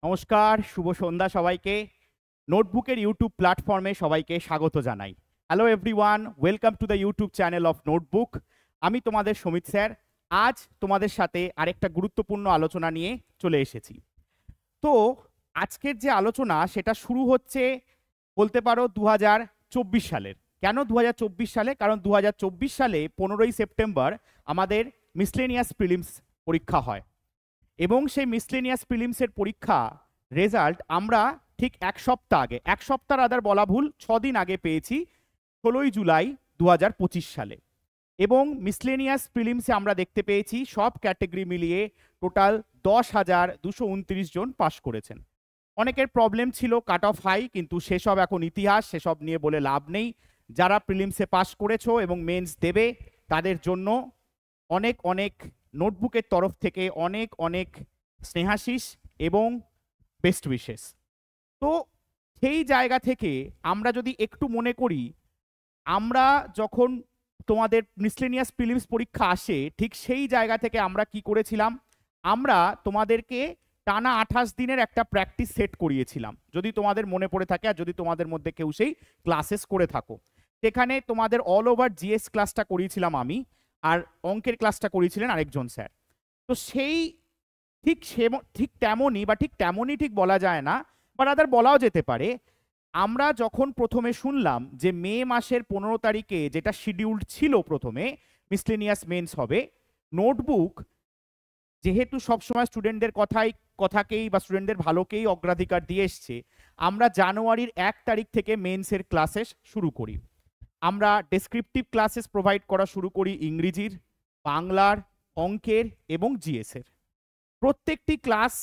নমস্কার, শুভ সন্ধ্যা সবাইকে। নোটবুকের ইউটিউব প্ল্যাটফর্মে সবাইকে স্বাগত জানাই। Hello everyone, welcome to the YouTube channel of notebook. আমি তোমাদের সমিত স্যার। আজ তোমাদের সাথে আরেকটা গুরুত্বপূর্ণ আলোচনা নিয়ে চলে এসেছি। তো আজকের যে আলোচনা সেটা শুরু হচ্ছে বলতে পারো 2024 সালের। কেন 2024 সালে? কারণ 2024 সালে 15ই সেপ্টেম্বর আমাদের মিসলেনিয়াস প্রিলিমস পরীক্ষা হয় এবং সেই মিসলেনিয়াস প্রিলিমসের পরীক্ষা রেজাল্ট আমরা ঠিক এক সপ্তাহ আদার বলা ভুল, 6 দিন আগে পেয়েছি, 16ই জুলাই 2025 সালে। এবং মিসলেনিয়াস প্রিলিমসে আমরা দেখতে পেয়েছি সব ক্যাটেগরি মিলিয়ে টোটাল 10,229 জন পাস করেছেন। অনেকের প্রবলেম ছিল কাট অফ হাই, কিন্তু সেসব এখন ইতিহাস, সেসব নিয়ে বলে লাভ নেই। যারা প্রিলিমসে পাস করেছো এবং মেন্স দেবে তাদের জন্য অনেক অনেক নোটবুকের তরফ থেকে অনেক অনেক স্নেহাশিস এবং বেস্ট উইশেস। তো সেই জায়গা থেকে আমরা যদি একটু মনে করি, আমরা যখন তোমাদের মিসলেনিয়াস প্রিলিমস পরীক্ষা আসে ঠিক সেই জায়গা থেকে আমরা কি করেছিলাম, আমরা তোমাদেরকে টানা 28 দিনের একটা প্র্যাকটিস সেট করিয়েছিলাম, যদি তোমাদের মনে পড়ে থাকে আর যদি তোমাদের মধ্যে কেউ সেই ক্লাসেস করে থাকো। সেখানে তোমাদের অল ওভার জিএস ক্লাসটা করিয়েছিলাম আমি, আর অঙ্কের ক্লাসটা করিয়েছিলেন আরেকজন স্যার। তো সেই ঠিক তেমনই বা ঠিক তেমনই ঠিক বলা যায় না, বা রাদার বলাও যেতে পারে, আমরা যখন প্রথমে শুনলাম যে মে মাসের 15 তারিখে যেটা শিডিউল্ড ছিল প্রথমে মিসলেনিয়াস মেন্স হবে, নোটবুক যেহেতু সবসময় স্টুডেন্টদের কথাকেই বা স্টুডেন্টদের ভালোকেই অগ্রাধিকার দিয়ে এসছে, আমরা জানুয়ারির 1 তারিখ থেকে মেন্সের ক্লাসেস শুরু করি। আমরা ডেসক্রিপটিভ ক্লাসেস প্রোভাইড করা শুরু করি ইংরেজির, বাংলার, অঙ্কের এবং জিএসের। প্রত্যেকটি ক্লাস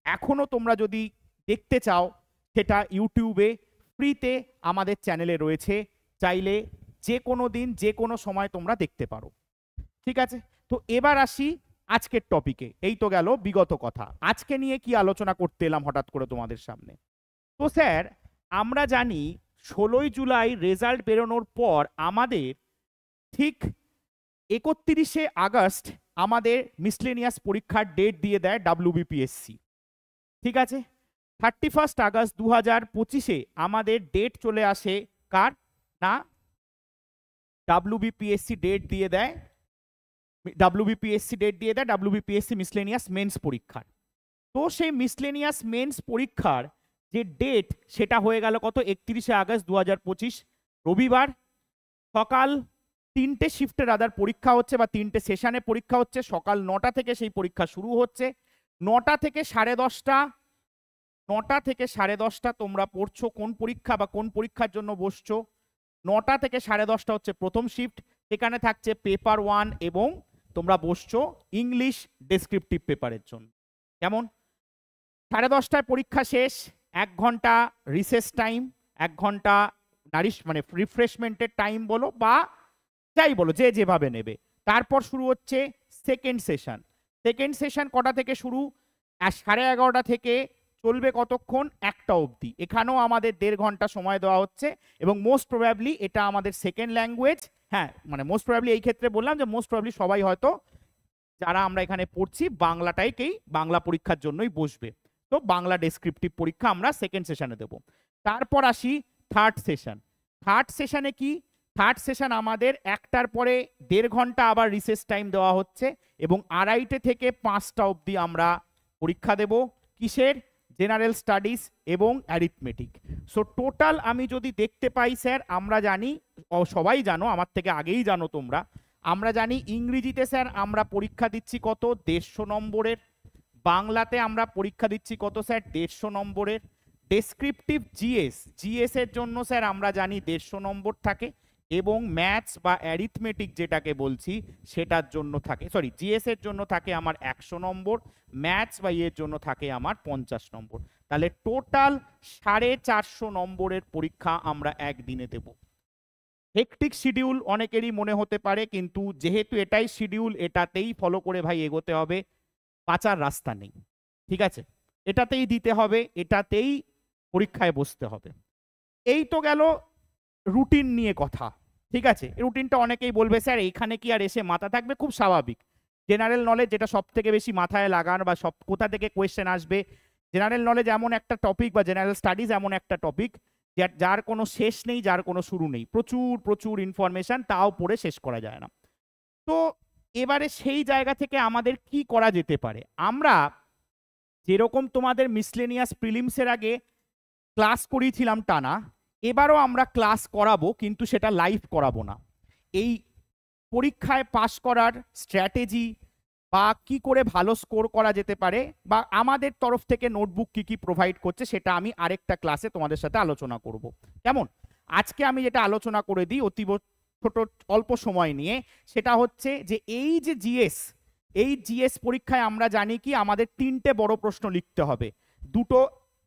এখনো তোমরা যদি দেখতে চাও সেটা ইউটিউবে ফ্রিতে আমাদের চ্যানেলে রয়েছে, চাইলে যে কোনো দিন যে কোনো সময় তোমরা দেখতে পারো। ঠিক আছে, তো এবার আসি আজকের টপিকে। এই তো গেল বিগত কথা, আজকে নিয়ে কি আলোচনা করতে এলাম হঠাৎ করে তোমাদের সামনে। তো স্যার, আমরা জানি 16ই জুলাই রেজাল্ট বেরোনোর পর আমাদের ঠিক 31শে আগস্ট আমাদের মিসলেনিয়াস পরীক্ষার ডেট দিয়ে দেয় WBPSC। ঠিক আছে, 31 আগস্ট 2025-এ আমাদের ডেট চলে আসে কার না, WBPSC ডেট দিয়ে দেয় WBPSC মিসলেনিয়াস মেন্স পরীক্ষার। তো সেই মিসলেনিয়াস মেন্স পরীক্ষার যে ডেট সেটা হয়ে গেল কত, 31শে আগস্ট 2025 রবিবার। সকাল 3টে শিফটের আদার পরীক্ষা হচ্ছে বা 3টে সেশনে পরীক্ষা হচ্ছে। সকাল 9টা থেকে সেই পরীক্ষা শুরু হচ্ছে। 9টা থেকে 10:30 তোমরা পড়ছো কোন পরীক্ষা বা কোন পরীক্ষার জন্য বসছো। 9টা থেকে 10:30 হচ্ছে প্রথম শিফট, সেখানে থাকছে পেপার 1 এবং তোমরা বসছো ইংলিশ ডেসক্রিপটিভ পেপারের জন্য। কেমন? 10:30টায় পরীক্ষা শেষ, 1 ঘন্টা রিসেস টাইম, 1 ঘন্টা মানে রিফ্রেশমেন্টের টাইম বলো বা যাই বলো, যে যেভাবে নেবে। তারপর শুরু হচ্ছে সেকেন্ড সেশন কটা থেকে শুরু, 11:30 থেকে চলবে কতক্ষণ, 1টা অবধি। এখানেও আমাদের 1.5 ঘন্টা সময় দেওয়া হচ্ছে এবং মোস্ট প্রবাবলি এটা আমাদের সেকেন্ড ল্যাঙ্গুয়েজ। হ্যাঁ, মানে মোস্ট প্রবাবলি এই ক্ষেত্রে বললাম যে মোস্ট প্রবাবলি সবাই হয়তো যারা আমরা এখানে পড়ছি বাংলাটাইকেই বাংলা পরীক্ষার জন্যই বসবে। তো বাংলা ডেসক্রিপটিভ পরীক্ষা আমরা সেকেন্ড সেশনে দেব। তারপর আসি থার্ড সেশনে কি, থার্ড সেশন আমাদের 1টার পরে 1.5 ঘন্টা আবার রিসেস টাইম দেওয়া হচ্ছে এবং 2:30 থেকে 5টা অবধি আমরা পরীক্ষা দেব। কিসের? জেনারেল স্টাডিজ এবং অ্যারিথমেটিক। সো টোটাল আমি যদি দেখতে পাই স্যার, আমরা জানি, সবাই জানো, আমার থেকে আগেই জানো তোমরা, আমরা জানি ইংরেজিতে স্যার আমরা পরীক্ষা দিচ্ছি কত, 150 নম্বরের। বাংলাতে আমরা পরীক্ষা দিচ্ছি কত স্যার, 150 নম্বরের। ডেসক্রিপটিভ জিএস এর জন্য স্যার আমরা জানি 150 নম্বর থাকে এবং ম্যাথস বা অ্যারিথমেটিক যেটাকে বলছি সেটার জন্য থাকে, সরি জিএস এর জন্য থাকে আমার 100 নম্বর, ম্যাথস বা এর জন্য থাকে আমার 50 নম্বর। তাহলে টোটাল 450 নম্বরের পরীক্ষা আমরা একদিনে দেব। হেকটিক শিডিউল অনেকেরই মনে হতে পারে, কিন্তু যেহেতু এটাই শিডিউল, এটাতেই ফলো করে ভাই এগোতে হবে, বাঁচার রাস্তা নেই। ঠিক আছে, এটাতেই দিতে হবে, এটাতেই পরীক্ষায় বসতে হবে। এই তো গেল রুটিন নিয়ে কথা। ঠিক আছে, রুটিনটা অনেকেই বলবে স্যার এইখানে কি আর এসে মাথা থাকবে, খুব স্বাভাবিক। জেনারেল নলেজ যেটা সব থেকে বেশি মাথায় লাগান বা সব কোথা থেকে কোয়েশ্চেন আসবে, জেনারেল নলেজ এমন একটা টপিক বা জেনারেল স্টাডিজ এমন একটা টপিক যার কোনো শেষ নেই, যার কোনো শুরু নেই, প্রচুর প্রচুর ইনফরমেশন, তাও পড়ে শেষ করা যায় না। তো এবারে সেই জায়গা থেকে আমাদের কি করা যেতে পারে? আমরা যেরকম তোমাদের মিসলেনিয়াস প্রিলিমসের আগে ক্লাস করিয়েছিলাম টানা, এবারও আমরা ক্লাস করাবো, কিন্তু সেটা লাইভ করাবো না। এই পরীক্ষায় পাস করার স্ট্র্যাটেজি বা কি করে ভালো স্কোর করা যেতে পারে বা আমাদের তরফ থেকে নোটবুক কি কি প্রোভাইড করছে, সেটা আমি আরেকটা ক্লাসে তোমাদের সাথে আলোচনা করব। কেমন? আজকে আমি যেটা আলোচনা করে দিই অতীব ছোট অল্প সময় নিয়ে, সেটা হচ্ছে যে এই যে জিএস পরীক্ষায় আমরা জানি কি আমাদের 3টে বড় প্রশ্ন লিখতে হবে, 2টো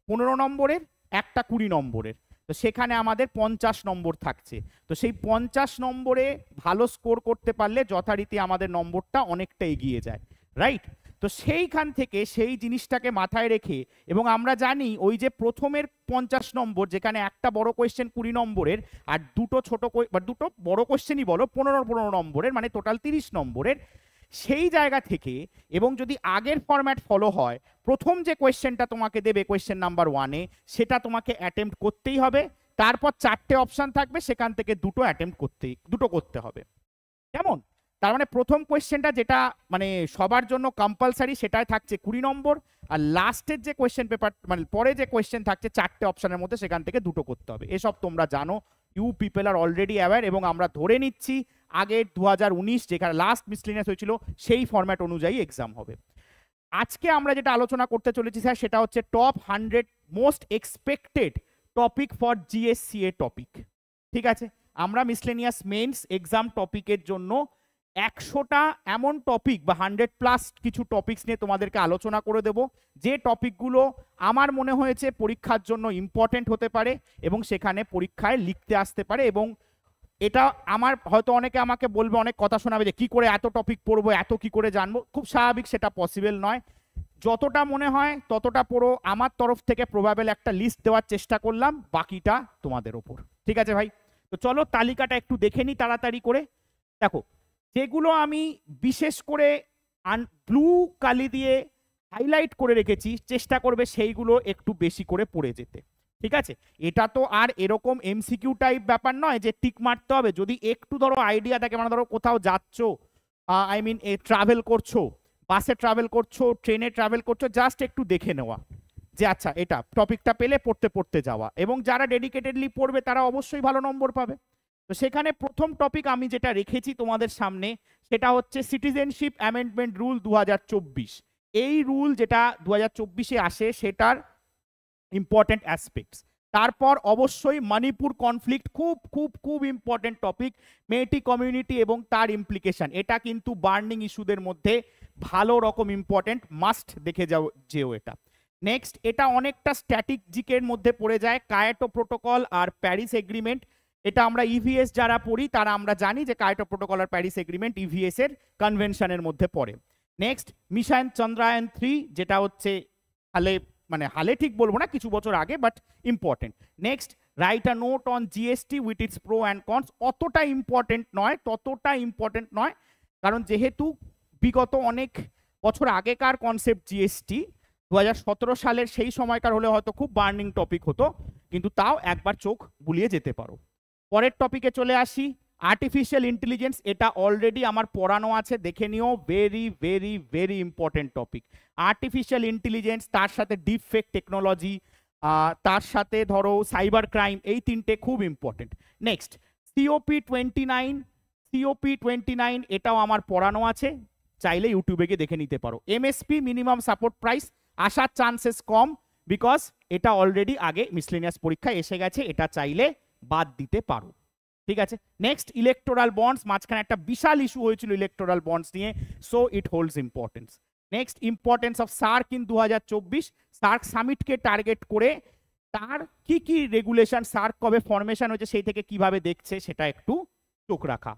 15 নম্বরের, একটা 20 নম্বরের। তো সেখানে আমাদের 50 নম্বর থাকছে। তো সেই 50 নম্বরে ভালো স্কোর করতে পারলে যথারীতি আমাদের নম্বরটা অনেকটা এগিয়ে যায়, রাইট? তো সেইখান থেকে সেই জিনিসটাকে মাথায় রেখে, এবং আমরা জানি ওই যে প্রথমের 50 নম্বর যেখানে একটা বড় কোয়েশ্চেন 20 নম্বরের আর দুটো ছোট বা দুটো বড় কোয়েশ্চেনই বলো 15 নম্বরের, মানে টোটাল 30 নম্বরের, সেই জায়গা থেকে, এবং যদি আগের ফরম্যাট ফলো হয়, প্রথম যে কোয়েশ্চেনটা তোমাকে দেবে কোয়েশ্চেন নাম্বার 1-এ, সেটা তোমাকে অ্যাটেম্প্ট করতেই হবে। তারপর 4টে অপশন থাকবে, সেখান থেকে দুটো করতে হবে। কেমন? তার মানে প্রথম কোয়েশ্চেনটা যেটা মানে সবার জন্য কম্পালসারি, সেটাই থাকছে 20 নম্বর, আর লাস্টের যে কোয়েশ্চেন পেপার মানে পরে যে কোয়েশ্চেন থাকছে 4টে অপশনের মধ্যে, সেখান থেকে দুটো করতে হবে। এসব তোমরা জানো, you people are already aware, এবং আমরা ধরে নিচ্ছি আগের 2019 যেখানে লাস্ট মিসলেনিয়াস হয়েছিল সেই ফরম্যাট অনুযায়ী এক্সাম হবে। আজকে আমরা যেটা আলোচনা করতে চলেছি স্যার, সেটা হচ্ছে top 100 most expected topic for GSCA topic. ঠিক আছে, আমরা মিসলেনিয়াস মেন্স এক্সাম টপিকের জন্য 100টা এমন টপিক বা 100+ কিছু টপিকস নিয়ে তোমাদেরকে আলোচনা করে দেব, যে টপিকগুলো আমার মনে হয়েছে পরীক্ষার জন্য ইম্পর্টেন্ট হতে পারে এবং সেখানে পরীক্ষায় লিখতে আসতে পারে। এবং এটা আমার হয়তো অনেকে আমাকে বলবে, অনেক কথা শোনাবে যে কি করে এত টপিক পড়বো, এত কি করে জানবো। খুব স্বাভাবিক, সেটা পসিবল নয়। যতটা মনে হয় ততটা পড়ো। আমার তরফ থেকে প্রবাবেল একটা লিস্ট দেওয়ার চেষ্টা করলাম, বাকিটা তোমাদের ওপর। ঠিক আছে ভাই? তো চলো তালিকাটা একটু দেখে নিই তাড়াতাড়ি করে। দেখো, যেগুলো আমি বিশেষ করে ব্লু কালি দিয়ে হাইলাইট করে রেখেছি, চেষ্টা করবে সেইগুলো একটু বেশি করে পড়ে যেতে। ঠিক আছে? এটা তো আর এরকম এমসিকিউ টাইপ ব্যাপার নয় যে টিক মারতে হবে। যদি একটু ধরো আইডিয়া থাকে, মানে ধরো কোথাও যাচ্ছ, আই মিন ট্রাভেল করছো, বাসে ট্রাভেল করছো, ট্রেনে ট্রাভেল করছো, জাস্ট একটু দেখে নেওয়া যে আচ্ছা এটা টপিকটা পেলে পড়তে পড়তে যাওয়া। এবং যারা ডেডিকেটেডলি পড়বে তারা অবশ্যই ভালো নম্বর পাবে। তো সেখানে প্রথম টপিক আমি যেটা রেখেছি তোমাদের সামনে, সেটা হচ্ছে সিটিজেনশিপ অ্যামেন্ডমেন্ট রুল 2024। এই রুল যেটা 2024-এ আসে, সেটার ইম্পর্টেন্ট অ্যাসপেক্টস। তারপর অবশ্যই মণিপুর কনফ্লিক্ট, খুব খুব খুব ইম্পর্টেন্ট টপিক। মেইটি কমিউনিটি এবং তার ইমপ্লিকেশন, এটা কিন্তু বার্নিং ইস্যুদের মধ্যে ভালো রকম ইম্পর্টেন্ট, মাস্ট দেখে যেও এটা। নেক্সট, এটা অনেকটা স্ট্র্যাটেজিকের মধ্যে পড়ে যায়, কায়োটো প্রোটোকল আর প্যারিস এগ্রিমেন্ট। এটা আমরা ইভিএস যারা পড়ি তারা আমরা জানি যে কায়োটো প্রোটোকল আর প্যারিস এগ্রিমেন্ট ইভিএস এর কনভেনশনের মধ্যে পড়ে। নেক্সট, মিশন চন্দ্রায়ন 3, যেটা হচ্ছে হালে ঠিক বলবো না, কিছু বছর আগে, but important. Next, write a note on GST with its pro and cons. ততটা ইম্পর্টেন্ট নয়, কারণ যেহেতু বিগত অনেক বছর আগেকার কনসেপ্ট জিএসটি, 2017 সালের সেই সময়কার হলে হয়তো খুব বার্নিং টপিক হতো, কিন্তু তাও একবার চোখ বুলিয়ে যেতে পারো। পরের টপিকে চলে আসি, আর্টিফিশিয়াল ইন্টেলিজেন্স। এটা অলরেডি আমার পড়ানো আছে, দেখে নিও। Very very very important topic artificial intelligence, তার সাথে ডিপ ফেক টেকনোলজি, তার সাথে ধরো সাইবার ক্রাইম, এই 3টে খুব ইম্পর্টেন্ট। নেক্সট, সিওপি 29, এটাও আমার পড়ানো আছে, চাইলে ইউটিউবে গিয়ে দেখে নিতে পারো। এমএসপি, মিনিমাম সাপোর্ট প্রাইস, আসার চান্সেস কম, বিকজ এটা অলরেডি আগে মিসলেনিয়াস পরীক্ষায় এসে গেছে, এটা চাইলে বাদ দিতে পারো। ঠিক আছে? নেক্সট, ইলেকটোরাল বন্ডস, মাঝখানে একটা বিশাল ইস্যু হয়েছিল ইলেকটোরাল বন্ডস নিয়ে, so it holds importance. Next, importance of SAARC in 2024, SAARC সামিটকে টার্গেট করে তার কি কি রেগুলেশন, সার্ক কবে ফরমেশন হয়েছে, সেই থেকে কিভাবে দেখছে, সেটা একটু চোখ রাখা।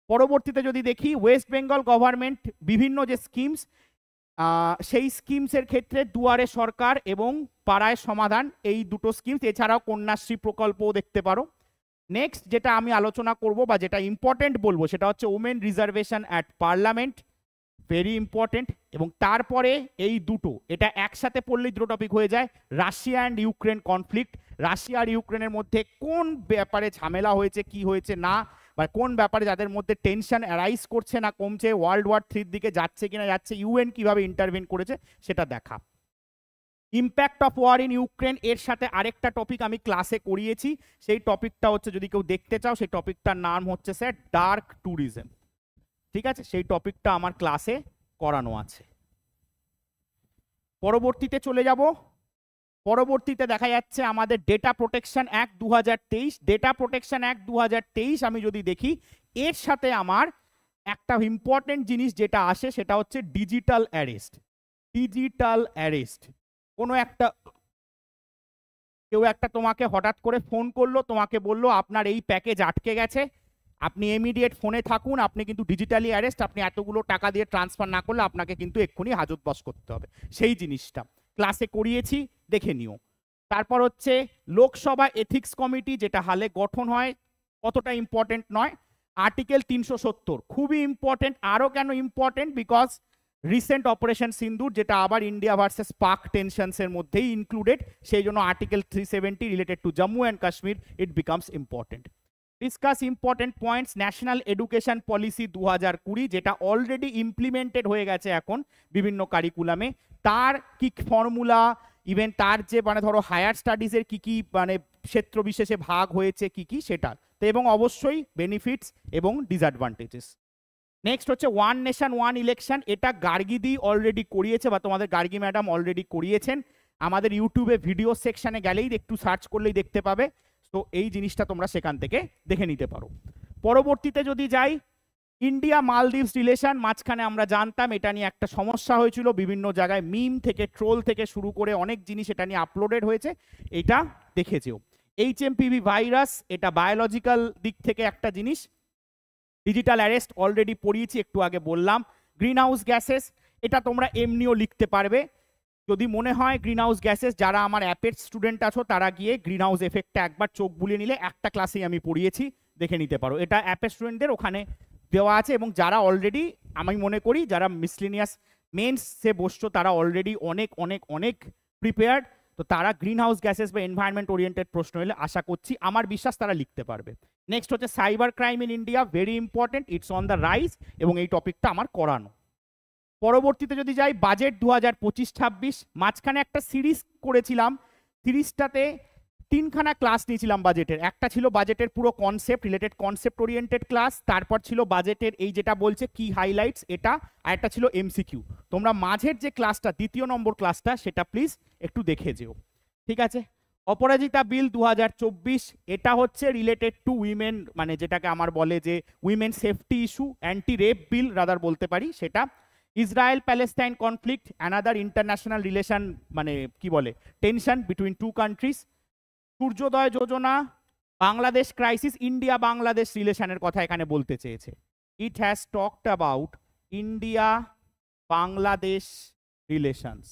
পরবর্তীতে যদি দেখি, ওয়েস্ট বেঙ্গল গভর্নমেন্ট বিভিন্ন যে স্কিমস, সেই স্কিমসের ক্ষেত্রে দুয়ারে সরকার এবং পাড়ায় সমাধান, এই দুটো স্কিমস, এছাড়াও কন্যাশ্রী প্রকল্পও দেখতে পারো। নেক্সট, যেটা আমি আলোচনা করব বা যেটা ইম্পর্টেন্ট বলবো, সেটা হচ্ছে women reservation at parliament. Very important. এবং তারপরে এই দুটো, এটা একসাথে পড়লেই দুটো টপিক হয়ে যায়। Russia and Ukraine conflict, Russia আর ইউক্রেনের মধ্যে কোন ব্যাপারে ঝামেলা হয়েছে, কি হয়েছে না, বা কোন ব্যাপারে যাদের মধ্যে টেনশন অ্যারাইজ করছে না কমছে, ওয়ার্ল্ড ওয়ার 3 দিকে যাচ্ছে কিনা যাচ্ছে, ইউএন কিভাবে ইন্টারভেন করেছে সেটা দেখা। Impact of war in Ukraine, এর সাথে আরেকটা টপিক আমি ক্লাসে করিয়েছি, সেই টপিকটা হচ্ছে, যদি কেউ দেখতে চাও, সেই টপিকটার নাম হচ্ছে স্যার ডার্ক ট্যুরিজম। ঠিক আছে, সেই টপিকটা আমার ক্লাসে করানো আছে। পরবর্তীতে চলে যাব। পরবর্তীতে দেখা যাচ্ছে আমাদের data protection act 2023। Data protection act 2023 আমি যদি দেখি, এর সাথে আমার একটা ইম্পর্টেন্ট জিনিস যেটা আসে সেটা হচ্ছে ডিজিটাল অ্যারেস্ট। ডিজিটাল অ্যারেস্ট, কোনো একটা কেউ একটা তোমাকে হঠাৎ করে ফোন করলো, তোমাকে বললো আপনার এই প্যাকেজ আটকে গেছে, আপনি ইমিডিয়েট ফোনে থাকুন, আপনি কিন্তু ডিজিটালি অ্যারেস্ট, আপনি এতগুলো টাকা দিয়ে ট্রান্সফার না করলে আপনাকে কিন্তু এক্ষুনি হাজতবাস করতে হবে। সেই জিনিসটা ক্লাসে করিয়েছি, দেখে নিও। তারপর হচ্ছে লোকসভা এথিক্স কমিটি, যেটা হালে গঠন হয়, কতটা ইম্পর্টেন্ট নয়। আর্টিকেল 370 খুবই ইম্পর্টেন্ট। আরও কেন ইম্পর্টেন্ট? বিকজ রিসেন্ট অপারেশন সিন্দুর, যেটা আবার ইন্ডিয়া ভার্সেস পাক টেনশনসের মধ্যেই ইনক্লুডেড, সেই জন্য article 370 related to Jammu and Kashmir, it becomes important. Discuss important points, national education policy 2020, যেটা অলরেডি ইমপ্লিমেন্টেড হয়ে গেছে এখন বিভিন্ন কারিকুলামে, তার কি ফর্মুলা, ইভেন তার যে মানে ধরো হায়ার স্টাডিজের কি কি মানে ক্ষেত্র বিশেষে ভাগ হয়েছে কি কি সেটা, তো এবং অবশ্যই বেনিফিটস এবং ডিসঅ্যাডভান্টেজেস। নেক্সট হচ্ছে ওয়ান নেশন ওয়ান ইলেকশন, এটা গার্গিদি অলরেডি করিয়েছে, বা তোমাদের গার্গি ম্যাডাম অলরেডি করিয়েছেন। আমাদের ইউটিউবে ভিডিও সেকশনে গেলেই একটু সার্চ করলেই দেখতে পাবে। তো এই জিনিসটা তোমরা সেখান থেকে দেখে নিতে পারো। পরবর্তীতে যদি যাই, ইন্ডিয়া মালদ্বীপস রিলেশন, মাঝখানে আমরা জানতাম এটা নিয়ে একটা সমস্যা হয়েছিল, বিভিন্ন জায়গায় মিম থেকে ট্রোল থেকে শুরু করে অনেক জিনিস এটা নিয়ে আপলোডেড হয়েছে, এটা দেখেছেও। HMPV ভাইরাস, এটা বায়োলজিক্যাল দিক থেকে একটা জিনিস। ডিজিটাল অ্যারেস্ট অলরেডি পড়িয়েছি, একটু আগে বললাম। গ্রিন হাউস গ্যাসেস, এটা তোমরা এমনিও লিখতে পারবে যদি মনে হয়। গ্রিন হাউস গ্যাসেস, যারা আমার অ্যাপের স্টুডেন্ট আছো তারা গিয়ে গ্রিন হাউস এফেক্টটা একবার চোখ বুলিয়ে নিলে, একটা ক্লাসেই আমি পড়িয়েছি, দেখে নিতে পারো। এটা অ্যাপের স্টুডেন্টদের ওখানে দেওয়া আছে, এবং যারা অলরেডি, আমি মনে করি যারা মিসলিনিয়াস মেন্সে বসছো তারা অলরেডি অনেক অনেক অনেক প্রিপেয়ার্ড, তো তারা গ্রিন হাউস গ্যাসেস বা এনভায়রনমেন্ট ওরিয়েন্টেড প্রশ্ন হলে আশা করছি, আমার বিশ্বাস তারা লিখতে পারবে। নেক্সট হচ্ছে cyber crime in India, very important, it's on the rise, এবং এই টপিকটা আমার করানো। পরবর্তীতে যদি যাই, বাজেট 2025-26, মাঝখানে একটা সিরিজ করেছিলাম, সিরিজটাতে 3খানা ক্লাস নিয়েছিলাম বাজেটের। একটা ছিল বাজেটের পুরো concept related, concept oriented class, তারপর ছিল বাজেটের এই যেটা বলছে কি হাইলাইটস এটা, আর একটা ছিল MCQ। তোমরা মাঝের যে ক্লাসটা, 2য় নম্বর ক্লাসটা, সেটা প্লিজ একটু দেখে যেও, ঠিক আছে। অপরাজিতা বিল 2024, এটা হচ্ছে রিলেটেড টু উইমেন, মানে যেটাকে আমার বলে যে women safety issue, anti rape bill rather বলতে পারি সেটা। Israel Palestine conflict, another international relation, মানে কি বলে tension between two countries. Suryodaya Yojana, Bangladesh crisis, India Bangladesh রিলেশনের কথা এখানে বলতে চেয়েছে। It has talked about India Bangladesh relations,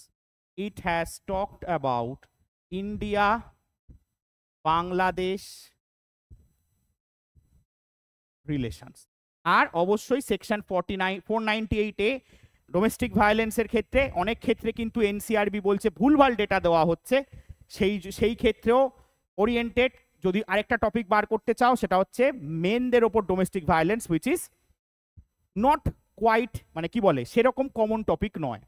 it has talked about India Bangladesh relations. আর অবশ্যই সেকশন 498A ডোমেস্টিক ভায়োলেন্সের ক্ষেত্রে, অনেক ক্ষেত্রে কিন্তু NCRB বলছে ভুলভাল ডেটা দেওয়া হচ্ছে, সেই ক্ষেত্রেও ওরিয়েন্টেড। যদি আরেকটা টপিক বার করতে চাও সেটা হচ্ছে মেনদের ওপর domestic violence, which is not quite, মানে কি বলে সেরকম কমন টপিক নয়।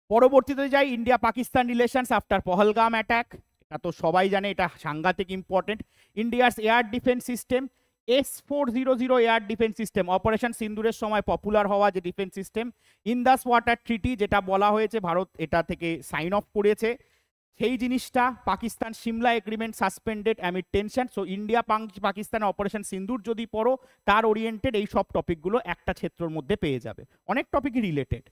পরবর্তীতে যাই, India Pakistan relations after Pahalgam attack, এটা তো সবাই জানে, এটা সাংঘাতিক important. India's air defence system, S-400 air defence system, operation সিন্দুরের সময় পপুলার হওয়া যে defence system. Indus water treaty, যেটা বলা হয়েছে ভারত এটা থেকে সাইন অফ করেছে, সেই জিনিসটা। Pakistan Shimla agreement suspended amid tension. So India Pakistan operation সিন্দুর যদি পড়ো, তার ওরিয়েন্টেড এই সব টপিকগুলো একটা ক্ষেত্রের মধ্যে পেয়ে যাবে, অনেক টপিকই রিলেটেড।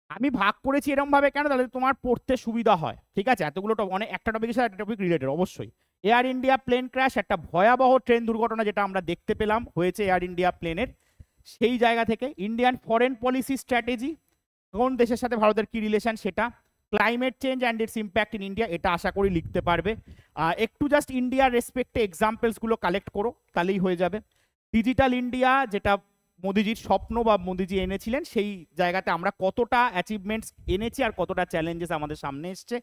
আমি ভাগ করেছি এরকম ভাবে কেন, তাহলে তোমার পড়তে সুবিধা হয়, ঠিক আছে। এতগুলো অনেক, একটা টপিকের সাথে একটা টপিক রিলেটেড অবশ্যই। এয়ার ইন্ডিয়া প্লেন ক্র্যাশ, একটা ভয়াবহ ট্রেন দুর্ঘটনা যেটা আমরা দেখতে পেলাম হয়েছে এয়ার ইন্ডিয়া প্লেনের, সেই জায়গা থেকে। ইন্ডিয়ান ফরেন পলিসি স্ট্র্যাটেজি, কোন দেশের সাথে ভারতের কি রিলেশন সেটা। Climate change and it's impact in India, এটা আশা করি লিখতে পারবে। একটু জাস্ট ইন্ডিয়ার রেসপেক্টে এক্সাম্পলসগুলো কালেক্ট করো, তাহলেই হয়ে যাবে। ডিজিটাল ইন্ডিয়া, যেটা মোদিজির স্বপ্ন বা মোদিজি এনেছিলেন সেই জায়গাতে আমরা কতটা অ্যাচিভমেন্টস এনেছি আর কতটা চ্যালেঞ্জেস আমাদের সামনে এসছে।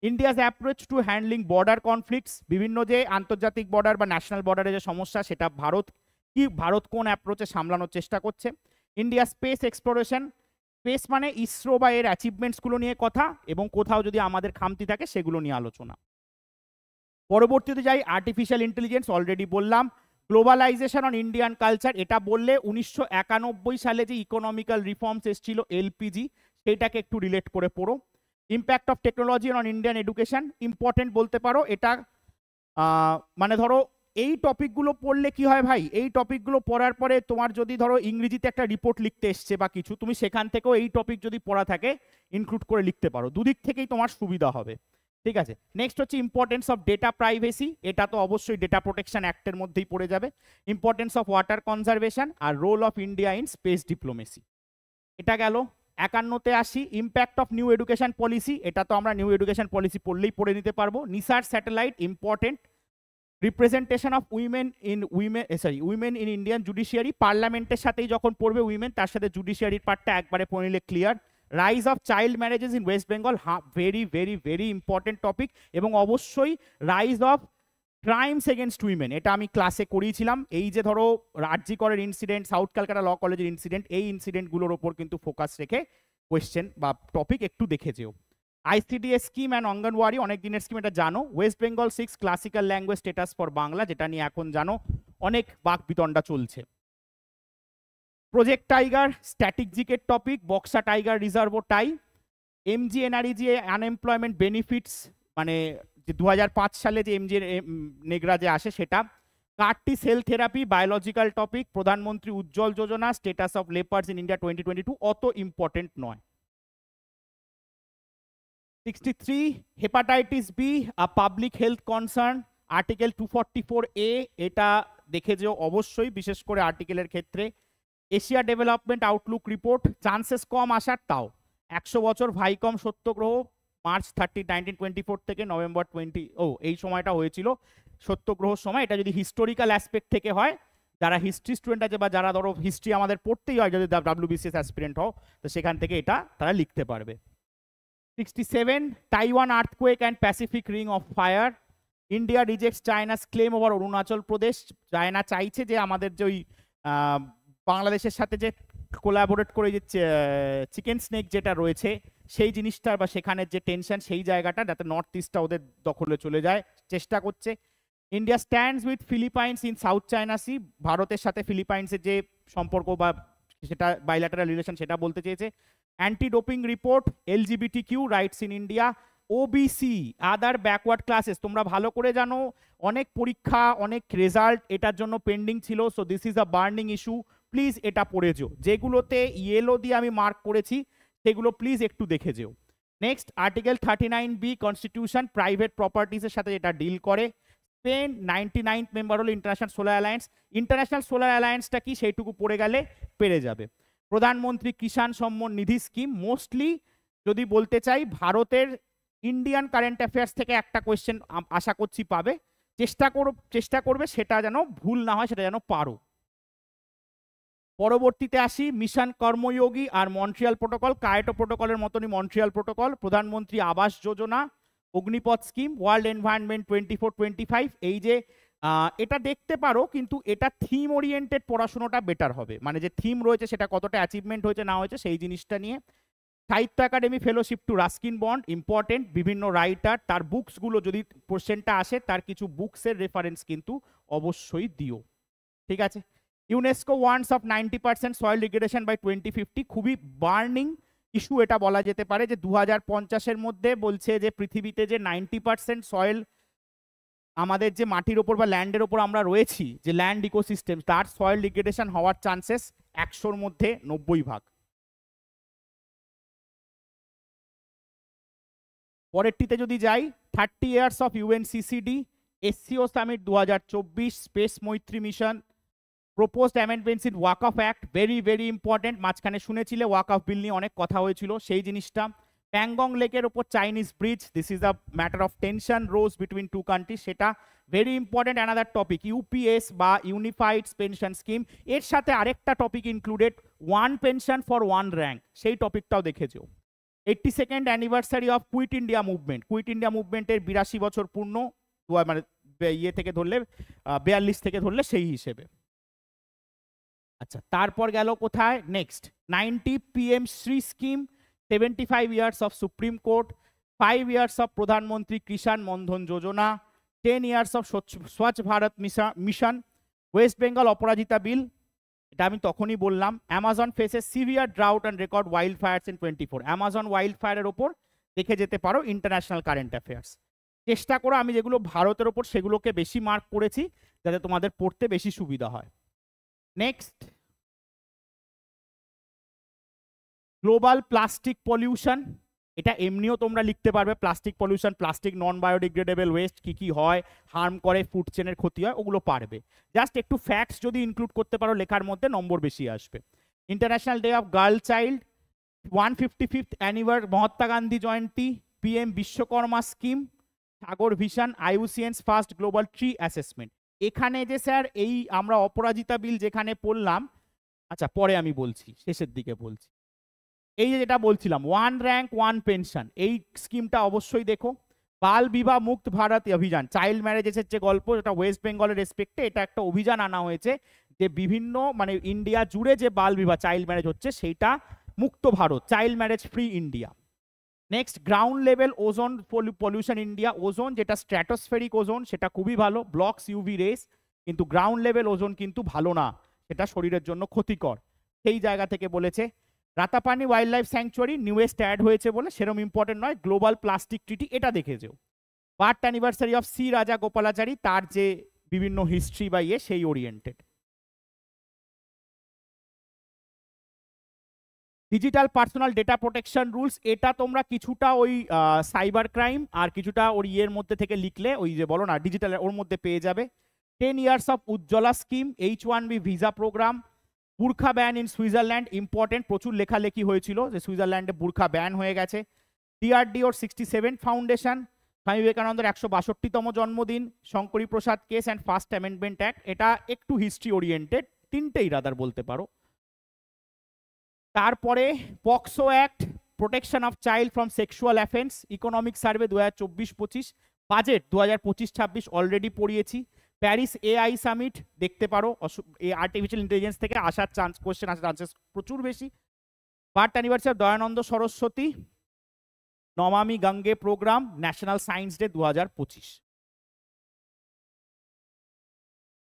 India's approach to handling border conflicts, বিভিন্ন যে আন্তর্জাতিক বর্ডার বা ন্যাশনাল বর্ডারে যে সমস্যা সেটা ভারত কোন অ্যাপ্রোচে সামলানোর চেষ্টা করছে। ইন্ডিয়া স্পেস এক্সপ্লোরেশন, স্পেস মানে ইসরো বা এর অ্যাচিভমেন্টসগুলো নিয়ে কথা, এবং কোথাও যদি আমাদের খামতি থাকে সেগুলো নিয়ে আলোচনা। পরবর্তীতে যাই আর্টিফিশিয়াল ইন্টেলিজেন্স, অলরেডি বললাম। গ্লোবালাইজেশন অন ইন্ডিয়ান কালচার, এটা বললে 1991 সালে যে ইকোনমিক্যাল রিফর্মস এসেছিল এলপিজি, সেটাকে একটু রিলেট করে পড়ো। Impact of technology on Indian education, important বলতে পারো এটা। মানে ধরো এই টপিকগুলো পড়লে কি হয় ভাই, এই টপিকগুলো পড়ার পরে তোমার যদি ধরো ইংরেজিতে একটা রিপোর্ট লিখতে এসছে বা কিছু, তুমি সেখান থেকেও এই টপিক যদি পড়া থাকে ইনক্লুড করে লিখতে পারো, দুদিক থেকেই তোমার সুবিধা হবে। ঠিক আছে, নেক্সট হচ্ছে ইম্পর্টেন্স অফ ডেটা প্রাইভেসি, এটা তো অবশ্যই ডেটা প্রোটেকশন অ্যাক্টের মধ্যেই পড়ে যাবে। ইম্পর্টেন্স অফ ওয়াটার কনজারভেশন আর role of India in space diplomacy, এটা গেল। 51তে আসি, impact of new education policy, এটা তো আমরা নিউ এডুকেশন পলিসি পড়লেই পড়ে নিতে পারবো। Nisar satellite important. Representation of women in Indian judiciary, পার্লামেন্টের সাথেই যখন পড়বে উইমেন, তার সাথে জুডিশিয়ারির পার্টটা একবারে পড়ে নিলে clear. Rise of child marriages in West Bengal, very very very important topic. এবং অবশ্যই rise of crimes against women, এটা আমি ক্লাসে করিয়েছিলাম। এই যে ধরো আরজি করের ইনসিডেন্ট, সাউথ ক্যালকাটা ল কলেজের ইনসিডেন্ট, এই ইনসিডেন্টগুলোর ওপর কিন্তু ফোকাস রেখে কোয়েশ্চেন বা টপিক একটু দেখে যেও। আইসিডিএস স্কিম অ্যান্ড অঙ্গনওয়াড়ি, অনেক দিনের স্কিম, এটা জানো। West Bengal 6 classical language status for Bangla, যেটা নিয়ে এখন জানো অনেক বাক বিতণ্ডা চলছে। প্রজেক্ট টাইগার স্ট্যাটিক জিকের টপিক, বক্সা টাইগার রিজার্ভও টাই। এমজিএনআরইজি আনএমপ্লয়মেন্ট বেনিফিটস, মানে যে 2005 সালে যে এমজি নেগরা যে আসে সেটা। CAR-T cell therapy biological topic. প্রধানমন্ত্রী Ujjwal Yojana, status of lepers in India 2022, অত ইম্পর্টেন্ট নয়। 63 hepatitis B a public health concern, article 244A, এটা দেখে যেও অবশ্যই, বিশেষ করে আর্টিকেলের ক্ষেত্রে। Asia development outlook report, chances কম আসার, তাও 100 বছর ভাইকম সত্যগ্রহ, মার্চ 30, 1924 থেকে নভেম্বর 20, এই সময়টা হয়েছিল সত্যগ্রহর সময়। এটা যদি হিস্টোরিক্যাল অ্যাসপেক্ট থেকে হয়, যারা হিস্ট্রি স্টুডেন্ট আছে বা যারা ধরো হিস্ট্রি আমাদের পড়তেই হয় যদি WBCS অ্যাসপিরেন্ট হও, তো সেখান থেকে এটা তারা লিখতে পারবে। 67 Taiwan earthquake and Pacific ring of fire, India rejects চায়নাস claim over Arunachal Pradesh, China চাইছে যে আমাদের যে ওই বাংলাদেশের সাথে যে কোলাবোরেট করে যে চিকেন স্নেক যেটা রয়েছে সেই জিনিসটা বা সেখানের যে টেনশন সেই জায়গাটা যাতে নর্থ ইস্টটা ওদের দখলে চলে যায় চেষ্টা করছে। India stands with Philippines in South China Sea, ভারতের সাথে ফিলিপাইন্সের যে সম্পর্ক বা সেটা বাইল্যাটারাল রিলেশন সেটা বলতে চেয়েছে। Anti doping report, LGBTQ rights in India, OBC other backward classes, তোমরা ভালো করে জানো অনেক পরীক্ষা অনেক রেজাল্ট এটার জন্য পেন্ডিং ছিল, so this is a burning issue, please এটা পড়ে যেও। যেগুলোতে ইয়েলো দিয়ে আমি মার্ক করেছি সেগুলো প্লিজ একটু দেখে যেও। Next article 39B constitution, private প্রপার্টিসের সাথে এটা ডিল করে। স্পেন 99th মেম্বার হলো international solar alliance, international solar অ্যালায়েন্সটা কি সেইটুকু পড়ে গেলে পেরে যাবে। প্রধানমন্ত্রী কিষাণ সম্মান নিধি স্কিম, মোস্টলি যদি বলতে চাই ভারতের ইন্ডিয়ান কারেন্ট অ্যাফেয়ার্স থেকে একটা কোয়েশ্চেন আশা করছি পাবে, চেষ্টা করবে সেটা যেন ভুল না হয়, সেটা যেন পারো। পরবর্তীতে আসি মিশন কর্মযোগী আর মন্ট্রিয়াল প্রোটোকল, কায়োটো প্রোটোকলের মতনই মন্ট্রিয়াল প্রোটোকল, প্রধানমন্ত্রী Awas Yojana, Agnipath scheme, world environment 24-25, এই যে এটা দেখতে পারো, কিন্তু এটা থিম ওরিয়েন্টেড পড়াশোনাটা বেটার হবে, মানে যে থিম রয়েছে সেটা কতটা অ্যাচিভমেন্ট হয়েছে না হয়েছে সেই জিনিসটা নিয়ে। Sahitya Akademi fellowship to Ruskin Bond, important, বিভিন্ন রাইটার তার বুকসগুলো যদি কোশ্চেনটা আসে তার কিছু বুকসের রেফারেন্স কিন্তু অবশ্যই দিও, ঠিক আছে। UNESCO warns of 90% soil degradation by 2050, খুবই বার্নিং ইস্যু এটা বলা যেতে পারে, যে 2050-এর মধ্যে বলছে যে পৃথিবীতে যে 90% সয়েল আমাদের যে মাটির ওপর বা ল্যান্ডের ওপর আমরা রয়েছি, যে ল্যান্ড ইকোসিস্টেম, তার সয়েল ডিগ্রেডেশন হওয়ার চান্সেস 100-র মধ্যে 90 ভাগ। পরেরটিতে যদি যাই, 30 years of UNCCD, SCO summit 2024, space Maitri mission, proposed amendments in Waqf act, very very important, মাঝখানে শুনেছিলে ওয়াকফ বিল নিয়ে অনেক কথা হয়েছিল সেই জিনিসটা। প্যাংগং লেকের ওপর Chinese bridge, this is a matter of tension rose between two country, সেটা very important another topic. UPS বা ইউনিফাইড পেনশন স্কিম, এর সাথে আরেকটা topic included, one pension for one rank, সেই টপিকটাও দেখেছো। 82nd anniversary of quit India movement, quit India মুভমেন্টের 82 বছর পূর্ণ, মানে ইয়ে থেকে ধরলে 42 থেকে ধরলে সেই হিসেবে। আচ্ছা, তারপর গেল কোথায় next, 90 PM Shri scheme, 75 years of supreme court, 5 years of প্রধানমন্ত্রী কিষাণ মনধন যোজনা, 10 ইয়ার্স অফ স্বচ্ছ ভারত মিশন, ওয়েস্ট বেঙ্গল অপরাজিতা বিল, এটা আমি তখনই বললাম। Amazon faces severe drought and record wild fires in 24, Amazon wild ফায়ারের ওপর দেখে যেতে পারো ইন্টারন্যাশনাল কারেন্ট অ্যাফেয়ার্স। চেষ্টা করো আমি যেগুলো ভারতের ওপর সেগুলোকে বেশি মার্ক করেছি যাতে তোমাদের পড়তে বেশি সুবিধা হয়। নেক্সট, গ্লোবাল প্লাস্টিক পলিউশন, এটা এমনিও তোমরা লিখতে পারবে, plastic pollution, plastic non biodegradable West কি কি হয়, হার্ম করে, ফুড চেনের ক্ষতি হয়, ওগুলো পারবে। জাস্ট একটু ফ্যাক্টস যদি ইনক্লুড করতে পারো লেখার মধ্যে, নম্বর বেশি আসবে। International day of girl child, 155th anniversary Mahatma Gandhi Jayanti, PM Vishwakarma scheme, Sagar vision, IUCN's first global tree assessment. এখানে যে স্যার এই আমরা অপরাজিতা বিল যেখানে পড়লাম, আচ্ছা পরে আমি বলছি, শেষের দিকে বলছি। এই যে যেটা বলছিলাম ওয়ান র্যাঙ্ক ওয়ান পেনশন, এই স্কিমটা অবশ্যই দেখো। বাল বিবাহ মুক্ত ভারত অভিযান, চাইল্ড ম্যারেজের যে গল্প, এটা ওয়েস্ট বেঙ্গলের রেসপেক্টে এটা একটা অভিযান আনা হয়েছে যে বিভিন্ন মানে ইন্ডিয়া জুড়ে যে বাল বিবাহ চাইল্ড ম্যারেজ হচ্ছে সেইটা মুক্ত Bharat, child marriage free India. Next, ground level ozone pollution India, ozone যেটা স্ট্র্যাটোস্ফেরিক ওজোন সেটা খুবই ভালো, ব্লকস ইউভি রেস, কিন্তু গ্রাউন্ড লেভেল ওজোন কিন্তু ভালো না, সেটা শরীরের জন্য ক্ষতিকর। সেই জায়গা থেকে বলেছে। Ratapani wildlife sanctuary newest add হয়েছে বলে সেরকম ইম্পর্টেন্ট নয়। গ্লোবাল প্লাস্টিক ট্রিটি, এটা দেখে যেও। বার্থ অ্যানিভার্সারি অফ সি রাজা গোপালাচারী, তার যে বিভিন্ন হিস্ট্রি বা ইয়ে সেই oriented. Digital personal data protection rules, এটা তোমরা কিছুটা ওই সাইবার ক্রাইম আর কিছুটা ওর ইয়ের মধ্যে থেকে লিখলে ওই যে বলো না ডিজিটাল, ওর মধ্যে পেয়ে যাবে। 10 years of Ujjwala scheme, H1B visa programme, বুরখা ব্যান ইন সুইজারল্যান্ড, ইম্পর্টেন্ট, প্রচুর লেখালেখি হয়েছিল যে সুইজারল্যান্ডে বুরখা ব্যান হয়ে গেছে। DRDOর 67th ফাউন্ডেশন, স্বামী বিবেকানন্দের 162তম জন্মদিন, Shankari Prasad case and first amendment act, এটা একটু হিস্ট্রি ওরিয়েন্টেড, তিনটেই রাদার বলতে পারো। তারপরে POCSO act, protection of child from sexual offence, economic survey 2024-25, budget 2025-26 already পড়িয়েছি। প্যারিস AI সামিট দেখতে পারো, আর্টিফিশিয়াল ইন্টেলিজেন্স থেকে আসার চান্স, কোশ্চেন আসার চান্সেস প্রচুর বেশি। Birth anniversary Dayanand Saraswati, Namami Gange programme, national science day 2025।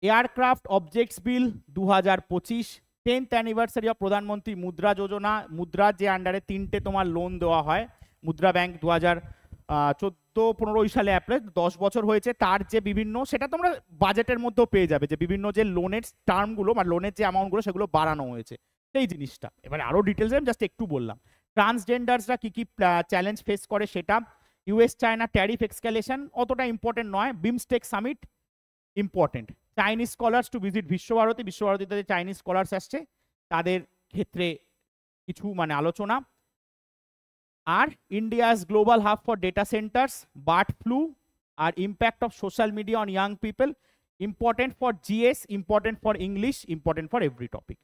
Aircraft objects bill 2025, 10th anniversary of Pradhan Mantri Mudra যোজনা, মুদ্রার যে আন্ডারে 3টে তোমার লোন দেওয়া হয়, মুদ্রা ব্যাংক 2014-15 সালে অ্যাপ্লাই, 10 বছর হয়েছে, তার যে বিভিন্ন, সেটা তোমরা বাজেটের মধ্যেও পেয়ে যাবে যে বিভিন্ন যে লোনের টার্মগুলো মানে লোনের যে অ্যামাউন্টগুলো সেগুলো বাড়ানো হয়েছে সেই জিনিসটা। এবারে আরও ডিটেলস আমি জাস্ট একটু বললাম। ট্রান্সজেন্ডার্সরা কি কি চ্যালেঞ্জ ফেস করে সেটা। US চায়না ট্যারিফ এক্সক্যালেশন অতটা ইম্পর্টেন্ট নয়। BIMSTEC summit important. Chinese scholars to visit Visva Bharati, বিশ্বভারতীতে যে চাইনিজ স্কলার্স আসছে তাদের ক্ষেত্রে কিছু মানে আলোচনা। আর India's global hub for data centres, bird flu আর impact of social media on young people, important for GS, important for English, important for every topic.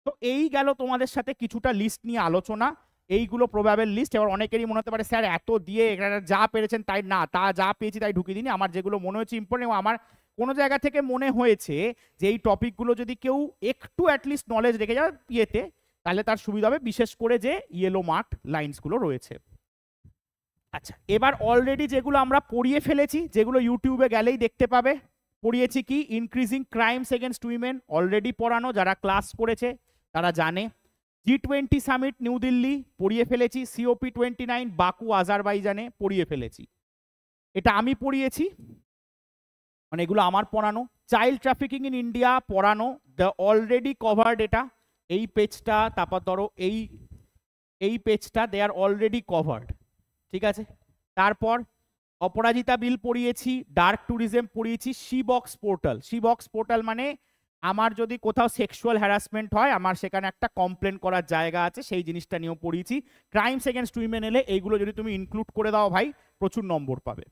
তো এই গেল তোমাদের সাথে কিছুটা লিস্ট নিয়ে আলোচনা, এইগুলো প্রবাবেল লিস্ট। এবার অনেকেরই মনে হতে পারে স্যার এত দিয়ে যা পেরেছেন তাই, না, তা যা পেয়েছি তাই ঢুকিয়ে দিন। আমার যেগুলো মনে হয়েছে ইম্পর্টেন্ট, আমার কোনো জায়গা থেকে মনে হয়েছে যে এই টপিকগুলো যদি কেউ একটু অ্যাটলিস্ট নলেজ রেখে যায় ইয়েতে, তাহলে তার সুবিধা হবে, বিশেষ করে যে ইয়েলো মার্ক লাইন্সগুলো রয়েছে। আচ্ছা, এবার অলরেডি যেগুলো আমরা পড়িয়ে ফেলেছি, যেগুলো ইউটিউবে গেলেই দেখতে পাবে, পড়িয়েছি কি increasing crimes against women, already পড়ানো, যারা ক্লাস করেছে তারা জানে। G20 সামিট নিউ দিল্লি পড়িয়ে ফেলেছি। COP29 বাকু আজারবাইজানে পড়িয়ে ফেলেছি, এটা আমি পড়িয়েছি, মানে এগুলো আমার পড়ানো। চাইল্ড ট্রাফিকিং ইন ইন্ডিয়া পড়ানো, দ্য অলরেডি কভার্ড, এটা এই পেজটা, তারপর ধরো এই পেজটা, দে আর অলরেডি কভার্ড, ঠিক আছে। তারপর অপরাজিতা বিল পড়িয়েছি, ডার্ক ট্যুরিজম পড়িয়েছি, শিবক্স পোর্টাল। শিবক্স পোর্টাল মানে আমার যদি কোথাও সেক্সুয়াল হ্যারাসমেন্ট হয় আমার সেখানে একটা কমপ্লেন করার জায়গা আছে, সেই জিনিসটা নিয়েও পড়িয়েছি। ক্রাইমস এগেনস্ট উইমেন এলে এইগুলো যদি তুমি ইনক্লুড করে দাও ভাই প্রচুর নম্বর পাবে।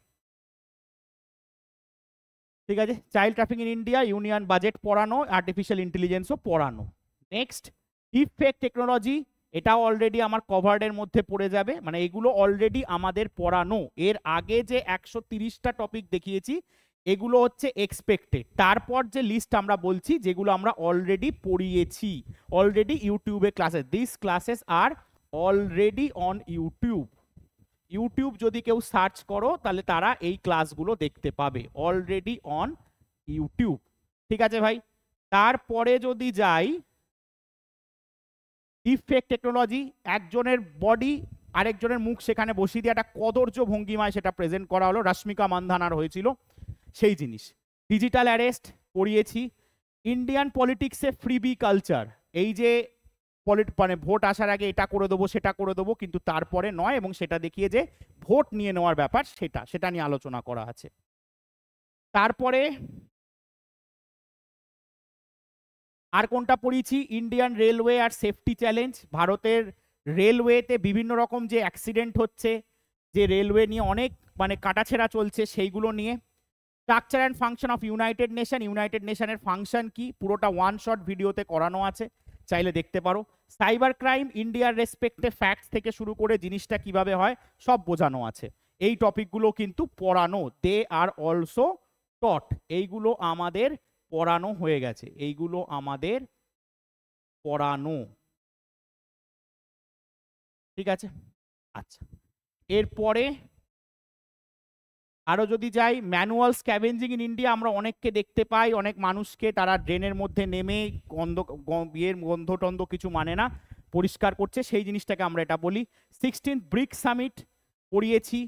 ঠিক আছে, child traffic in India, union budget পড়ানো, আর্টিফিশিয়াল ইন্টেলিজেন্সও পড়ানো। নেক্সট ডিপ ফেক টেকনোলজি, এটাও অলরেডি আমার কভার্ডের মধ্যে পড়ে যাবে, মানে এগুলো অলরেডি আমাদের পড়ানো। এর আগে যে 130টা টপিক দেখিয়েছি এগুলো হচ্ছে এক্সপেক্টেড, তারপর যে লিস্ট আমরা বলছি যেগুলো আমরা অলরেডি পড়িয়েছি, অলরেডি ইউটিউবে ক্লাসেস, দিস ক্লাসেস আর অলরেডি অন ইউটিউব। ইউটিউব যদি কেউ সার্চ করো তাহলে তারা এই ক্লাসগুলো দেখতে পাবে, অলরেডি অন ইউটিউব। ঠিক আছে ভাই, তারপরে যদি যাই ডিপফেক টেকনোলজি, একজনের বডি আরেকজনের মুখ সেখানে বসিয়ে দিয়ে একটা কদর্য ভঙ্গিমায় সেটা প্রেজেন্ট করা হলো, রশ্মিকা মান্ধানার হয়েছিল সেই জিনিস। Digital arrest পড়িয়েছি। ইন্ডিয়ান পলিটিক্সে ফ্রিবি কালচার, এই যে মানে ভোট আসার আগে এটা করে দেবো সেটা করে দেবো কিন্তু তারপরে নয়, এবং সেটা দেখিয়ে যে ভোট নিয়ে নেওয়ার ব্যাপার সেটা নিয়ে আলোচনা করা আছে। তারপরে আর কোনটা পড়িয়েছি, ইন্ডিয়ান রেলওয়ে আর সেফটি চ্যালেঞ্জ, ভারতের রেলওয়েতে বিভিন্ন রকম যে অ্যাক্সিডেন্ট হচ্ছে, যে রেলওয়ে নিয়ে অনেক মানে কাটাছেঁড়া চলছে সেইগুলো নিয়ে। Structure and function of United Nation, United নেশনের ফাংশন কি পুরোটা ওয়ান শট ভিডিওতে করানো আছে, চাইলে দেখতে পারো। সাইবার ক্রাইম, ইন্ডিয়ার রেসপেক্টে ফ্যাক্টস থেকে শুরু করে জিনিসটা কিভাবে হয় সব বোঝানো আছে। এই টপিকগুলো কিন্তু পড়ানো, দে আর অলসো টট, এইগুলো আমাদের পড়ানো হয়ে গেছে, এইগুলো আমাদের পড়ানো। ঠিক আছে, আচ্ছা এরপরে আরো যদি যাই, ম্যানুয়াল স্ক্যাভেঞ্জিং ইন ইন্ডিয়া, আমরা অনেককে দেখতে পাই, অনেক মানুষকে তারা ড্রেনের মধ্যে নেমে গন্ধ টন্ধ কিছু মানে না পরিষ্কার করছে, সেই জিনিসটাকে আমরা এটা বলি। 16th ব্রিক সামিট পড়িয়েছি,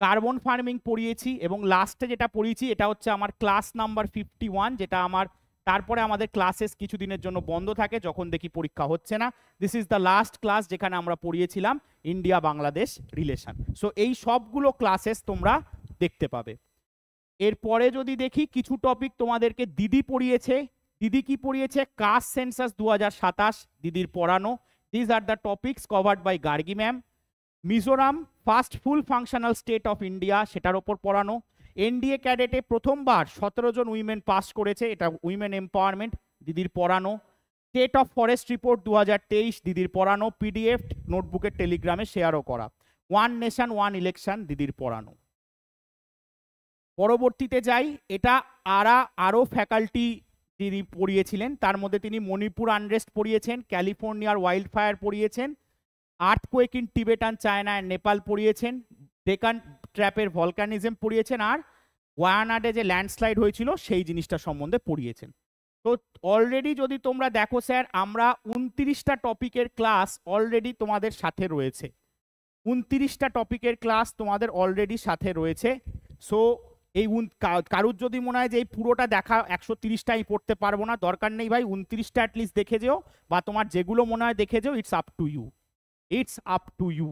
কার্বন ফার্মিং পড়িয়েছি, এবং লাস্টে যেটা পড়িয়েছি এটা হচ্ছে আমার ক্লাস নাম্বার 51, যেটা আমার তারপরে আমাদের ক্লাসেস কিছুদিনের জন্য বন্ধ থাকে যখন দেখি পরীক্ষা হচ্ছে না। This is the last class যেখানে আমরা পড়িয়েছিলাম ইন্ডিয়া বাংলাদেশ রিলেশন। সো এই সবগুলো ক্লাসেস তোমরা দেখতে পাবে। এরপরে যদি দেখি কিছু টপিক তোমাদেরকে দিদি পড়িয়েছে, দিদি কি পড়িয়েছে, কাস্ট সেন্সাস 2027 দিদির পড়ানো। This are the topics covered by Gargi ma'am. Mizoram first full functional state of India, সেটার ওপর পড়ানো। এনডিএ ক্যাডেটে প্রথমবার 17 জন উইমেন পাস করেছে, এটা উইমেন এম্পাওয়ারমেন্ট, দিদির পড়ানো। স্টেট অফ ফরেস্ট রিপোর্ট 2023 দিদির পড়ানো, পিডিএফ নোটবুকের টেলিগ্রামে শেয়ারও করা। ওয়ান নেশন ওয়ান ইলেকশন দিদির পড়ানো। পরবর্তীতে যাই, এটা আরও ফ্যাকাল্টি তিনি পড়িয়েছিলেন, তার মধ্যে তিনি মণিপুর আনরেস্ট পড়িয়েছেন, ক্যালিফোর্নিয়ার ওয়াইল্ড ফায়ার পড়িয়েছেন, earthquake in Tibetan China and Nepal পড়িয়েছেন, ডেকান ট্র্যাপের ভলকানিজম পড়িয়েছেন, আর ওয়ায়ানাডে যে ল্যান্ডস্লাইড হয়েছিল সেই জিনিসটা সম্বন্ধে পড়িয়েছেন। তো অলরেডি যদি তোমরা দেখো স্যার, আমরা 29টা টপিকের ক্লাস অলরেডি তোমাদের সাথে রয়েছে, 29টা টপিকের ক্লাস তোমাদের অলরেডি সাথে রয়েছে। সো এই কারুর যদি মনে হয় যে এই পুরোটা দেখা 130টাই পড়তে পারবো না, দরকার নেই ভাই, 29টা অ্যাটলিস্ট দেখে যেও, বা তোমার যেগুলো মনে হয় দেখে যেও, it's up to you, it's up to you.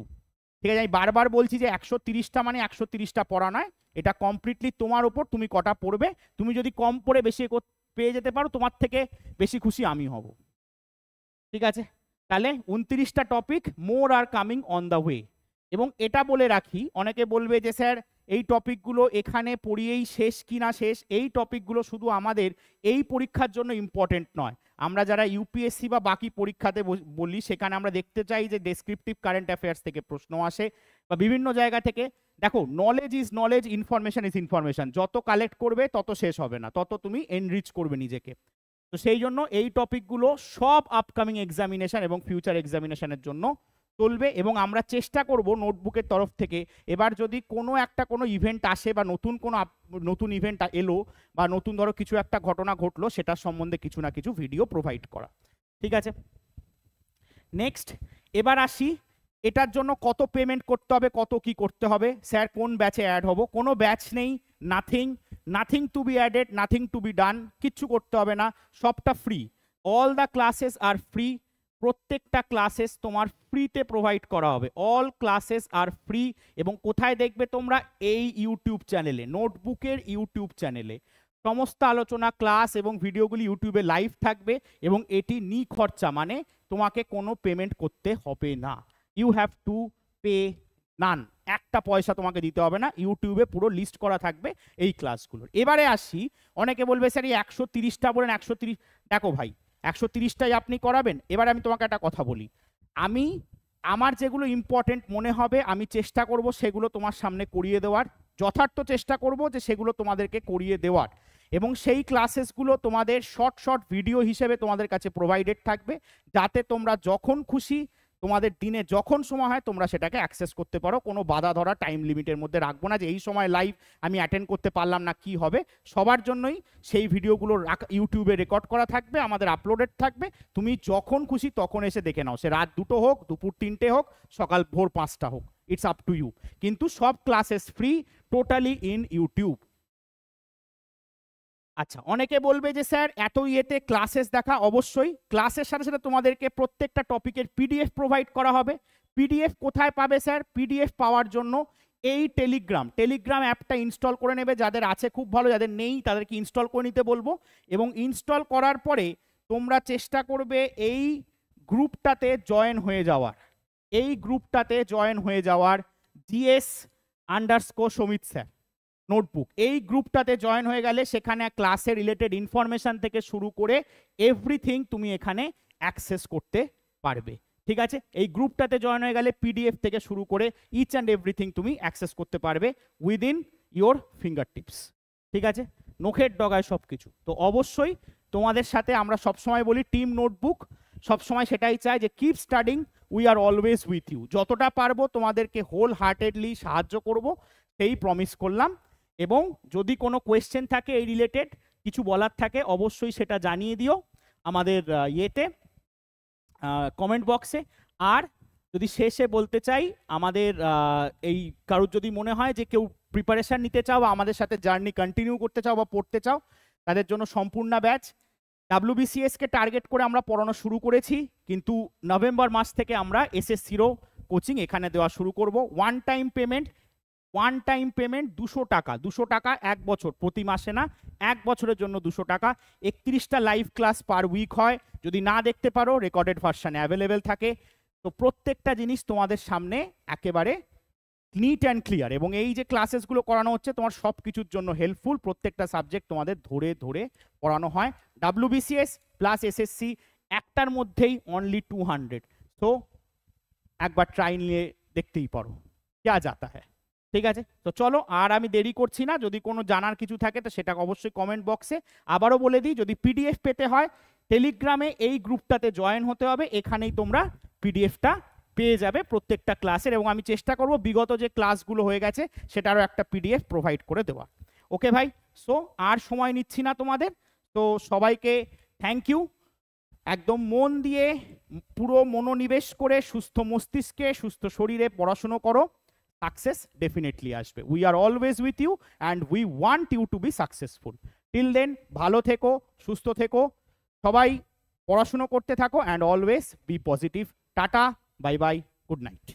ঠিক আছে, আমি বারবার বলছি যে 130টা মানে 130টা পড়া নয়, এটা কমপ্লিটলি তোমার ওপর, তুমি কটা পড়বে। তুমি যদি কম পড়ে বেশি পেয়ে যেতে পারো, তোমার থেকে বেশি খুশি আমি হব। ঠিক আছে, তাহলে 29টা topic, more are coming on the way. এবং এটা বলে রাখি, অনেকে বলবে যে স্যার এই টপিকগুলো এখানে পড়িয়েই শেষ কি না শেষ, এই টপিকগুলো শুধু আমাদের এই পরীক্ষার জন্য ইম্পর্টেন্ট নয়, আমরা যারা ইউপিএসসি বা বাকি পরীক্ষাতে বলি সেখানে আমরা দেখতে চাই যে ডেসক্রিপটিভ কারেন্ট অ্যাফেয়ার্স থেকে প্রশ্ন আসে বা বিভিন্ন জায়গা থেকে। দেখো, knowledge is knowledge, information is information, যত কালেক্ট করবে তত শেষ হবে না, তত তুমি এনরিচ করবে নিজেকে। তো সেই জন্য এই টপিকগুলো সব আপকামিং এক্সামিনেশন এবং ফিউচার এক্সামিনেশনের জন্য চলবে, এবং আমরা চেষ্টা করব নোটবুকের তরফ থেকে এবার যদি কোনো ইভেন্ট আসে বা নতুন ইভেন্ট এলো বা নতুন ধরো কিছু একটা ঘটনা ঘটলো, সেটার সম্বন্ধে কিছু না কিছু ভিডিও প্রোভাইড করা। ঠিক আছে, নেক্সট এবার আসি, এটার জন্য কত পেমেন্ট করতে হবে, কত কি করতে হবে, স্যার কোন ব্যাচে অ্যাড হব। কোনো ব্যাচ নেই, nothing to be added, nothing to be done, কিচ্ছু করতে হবে না, সবটা free. All the classes are free, প্রত্যেকটা ক্লাসেস তোমার ফ্রিতে প্রোভাইড করা হবে, অল ক্লাসেস আর ফ্রি। এবং কোথায় দেখবে তোমরা, এই ইউটিউব চ্যানেলে, নোটবুকের ইউটিউব চ্যানেলে। সমস্ত আলোচনা, ক্লাস এবং ভিডিওগুলি ইউটিউবে লাইভ থাকবে এবং এটি নিখরচা, মানে তোমাকে কোনো পেমেন্ট করতে হবে না। ইউ হ্যাভ টু পে নান, একটা পয়সা তোমাকে দিতে হবে না। ইউটিউবে পুরো লিস্ট করা থাকবে এই ক্লাসগুলোর। এবারে আসি, অনেকে বলবে স্যার এই 130টা বলেন 130, দেখো ভাই 130টাই আপনি করাবেন। এবারে আমি তোমাকে একটা কথা বলি, আমি আমার যেগুলো ইম্পর্টেন্ট মনে হবে আমি চেষ্টা করব সেগুলো তোমার সামনে করিয়ে দেওয়ার, যথার্থ চেষ্টা করব যে সেগুলো তোমাদেরকে করিয়ে দেওয়ার, এবং সেই ক্লাসেসগুলো তোমাদের শর্ট শর্ট ভিডিও হিসেবে তোমাদের কাছে প্রোভাইডেড থাকবে, যাতে তোমরা যখন খুশি, তোমাদের দিনে যখন সময় হয় তোমরা সেটাকে অ্যাক্সেস করতে পারো। কোনো বাধা ধরা টাইম লিমিটের মধ্যে রাখবো না যে এই সময় লাইভ আমি অ্যাটেন্ড করতে পারলাম না কি হবে। সবার জন্যই সেই ভিডিওগুলো ইউটিউবে রেকর্ড করা থাকবে, আমাদের আপলোডেড থাকবে, তুমি যখন খুশি তখন এসে দেখে নাও, সে রাত 2টো হোক, দুপুর 3টে হোক, সকাল ভোর 5টা হোক, ইটস আপ টু ইউ। কিন্তু সব classes free, totally in YouTube. আচ্ছা, অনেকে বলবে যে স্যার এত ইয়েতে ক্লাসেস দেখা, অবশ্যই ক্লাসের সাথে সাথে তোমাদেরকে প্রত্যেকটা টপিকের পিডিএফ প্রোভাইড করা হবে। পিডিএফ কোথায় পাবে স্যার? পিডিএফ পাওয়ার জন্য এই টেলিগ্রাম অ্যাপটা ইনস্টল করে নেবে, যাদের আছে খুব ভালো, যাদের নেই তাদেরকে ইনস্টল করে নিতে বলবো। এবং ইনস্টল করার পরে তোমরা চেষ্টা করবে এই গ্রুপটাতে জয়েন হয়ে যাওয়ার, GS_Somit স্যার নোটবুক, এই গ্রুপটাতে জয়েন হয়ে গেলে সেখানে ক্লাসে রিলেটেড ইনফরমেশন থেকে শুরু করে এভরিথিং তুমি এখানে অ্যাক্সেস করতে পারবে। ঠিক আছে, এই গ্রুপটাতে জয়েন হয়ে গেলে পিডিএফ থেকে শুরু করে ইচ অ্যান্ড এভরিথিং তুমি অ্যাক্সেস করতে পারবে উইদিন ইয়োর ফিঙ্গার টিপস। ঠিক আছে, নখের ডগায় সব কিছু। তো অবশ্যই তোমাদের সাথে আমরা সবসময় বলি টিম নোটবুক সবসময় সেটাই চাই যে keep studying, we are always with you. যতটা পারবো তোমাদেরকে হোল হার্টেডলি সাহায্য করব, সেই প্রমিস করলাম। এবং যদি কোনো কোয়েশ্চেন থাকে এই রিলেটেড, কিছু বলার থাকে, অবশ্যই সেটা জানিয়ে দিও আমাদের ইয়েতে, কমেন্ট বক্সে। আর যদি শেষে বলতে চাই, আমাদের এই কারোর যদি মনে হয় যে কেউ প্রিপারেশান নিতে চাও বা আমাদের সাথে জার্নি কন্টিনিউ করতে চাও বা পড়তে চাও, তাদের জন্য সম্পূর্ণ ব্যাচ WBCS-কে টার্গেট করে আমরা পড়ানো শুরু করেছি, কিন্তু নভেম্বর মাস থেকে আমরা SSC-রও কোচিং এখানে দেওয়া শুরু করব। ওয়ান টাইম পেমেন্ট 200 টাকা 1 বছর, প্রতি মাসে না, 1 বছরের জন্য 200 টাকা। 31টা লাইভ ক্লাস পার উইক হয়, যদি না দেখতে পারো রেকর্ডেড ভার্সানে অ্যাভেলেবেল থাকে। তো প্রত্যেকটা জিনিস তোমাদের সামনে একেবারে নিট অ্যান্ড ক্লিয়ার, এবং এই যে ক্লাসেসগুলো করানো হচ্ছে তোমার সব কিছুর জন্য হেল্পফুল। প্রত্যেকটা সাবজেক্ট তোমাদের ধরে ধরে পড়ানো হয়। WBCS প্লাস SSC একটার মধ্যেই অনলি 200, তো একবার ট্রাই নিয়ে দেখতেই পারো क्या जाता है। ঠিক আছে, তো চলো আর আমি দেরি করছি না। যদি কোনো জানার কিছু থাকে তো সেটা অবশ্যই কমেন্ট বক্সে। আবারও বলে দিই, যদি পিডিএফ পেতে হয় টেলিগ্রামে এই গ্রুপটাতে জয়েন হতে হবে, এখানেই তোমরা পিডিএফটা পেয়ে যাবে প্রত্যেকটা ক্লাসের, এবং আমি চেষ্টা করব বিগত যে ক্লাসগুলো হয়ে গেছে সেটারও একটা পিডিএফ প্রোভাইড করে দেওয়া। ওকে ভাই, সো আর সময় নিচ্ছি না তোমাদের, তো সবাইকে থ্যাংক ইউ। একদম মন দিয়ে পুরো মনোনিবেশ করে সুস্থ মস্তিষ্কে সুস্থ শরীরে পড়াশুনো করো, সাকসেস ডেফিনেটলি আসবে। We are always with you and we want you to be successful. Till then ভালো থেকো, সুস্থ থেকো, সবাই পড়াশুনো করতে থাকো, and always be positive. Tata, bye bye, good night.